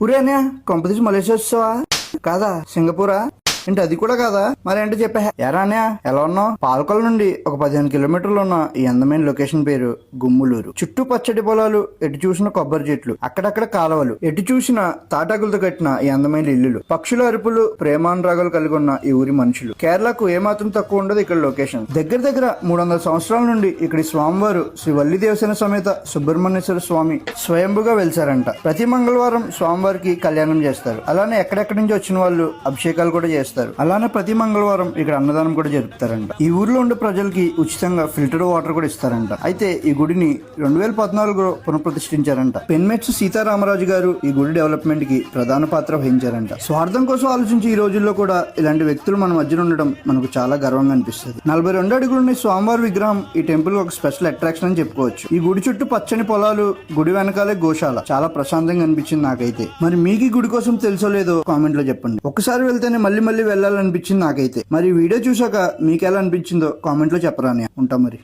ఊరేనా కొంపతీసి మలేషియా వచ్చావా? కాదా సింగపూరా? ఏంటి అది కూడా కాదా? మరేంటో చెప్పా. ఎరాన్యా ఎలా ఉన్నావు? పాలకొల నుండి ఒక 15 కిలోమీటర్లు ఉన్న ఈ అందమైన లొకేషన్ పేరు గుమ్ములూరు. చుట్టూ పచ్చటి పొలాలు, ఎటు చూసిన కొబ్బరి చెట్లు, అక్కడక్కడ కాలువలు, ఎటు చూసిన తాటాకులతో కట్టిన ఈ అందమైన ఇల్లులు, పక్షుల అరుపులు, ప్రేమానురాగాలు కలిగి ఉన్న ఈ ఊరి మనుషులు. కేరళకు ఏమాత్రం తక్కువ ఉండదు ఇక్కడ లొకేషన్. దగ్గర దగ్గర 300 సంవత్సరాల నుండి ఇక్కడి స్వామివారు శ్రీ వల్లి దేవసేన సమేత సుబ్రహ్మణ్యేశ్వర స్వామి స్వయంభుగా వెలిసారంట. ప్రతి మంగళవారం స్వామివారికి కళ్యాణం చేస్తారు. అలానే ఎక్కడెక్కడి నుంచి వచ్చిన వాళ్ళు అభిషేకాలు కూడా చేస్తారు. అలానే ప్రతి మంగళవారం ఇక్కడ అన్నదానం కూడా జరుపుతారంట. ఈ ఊర్లో ఉండే ప్రజలకి ఉచితంగా ఫిల్టర్ వాటర్ కూడా ఇస్తారంట. అయితే ఈ గుడిని 2014లో పునఃప్రతిష్ఠించారంట. పెన్మెట్స్ సీతారామరాజు గారు ఈ గుడి డెవలప్మెంట్ కి ప్రధాన పాత్ర వహించారంట. స్వార్థం కోసం ఆలోచించి ఈ రోజుల్లో కూడా ఇలాంటి వ్యక్తులు మన మధ్యన ఉండడం మనకు చాలా గర్వంగా అనిపిస్తుంది. 42 అడుగులున్న స్వామివారి విగ్రహం ఈ టెంపుల్ ఒక స్పెషల్ అట్రాక్షన్ అని చెప్పుకోవచ్చు. ఈ గుడి చుట్టూ పచ్చని పొలాలు, గుడి వెనకాలే గోశాల. చాలా ప్రశాంతంగా అనిపించింది నాకైతే. మరి మీకు ఈ గుడి కోసం తెలుసో లేదో కామెంట్ లో చెప్పండి. ఒకసారి వెళ్తేనే మళ్ళీ మళ్ళీ వెళ్ళాలనిపించింది నాకైతే. మరి వీడియో చూసాక మీకు ఎలా అనిపించిందో కామెంట్ లో చెప్పరా. ఉంటా మరి.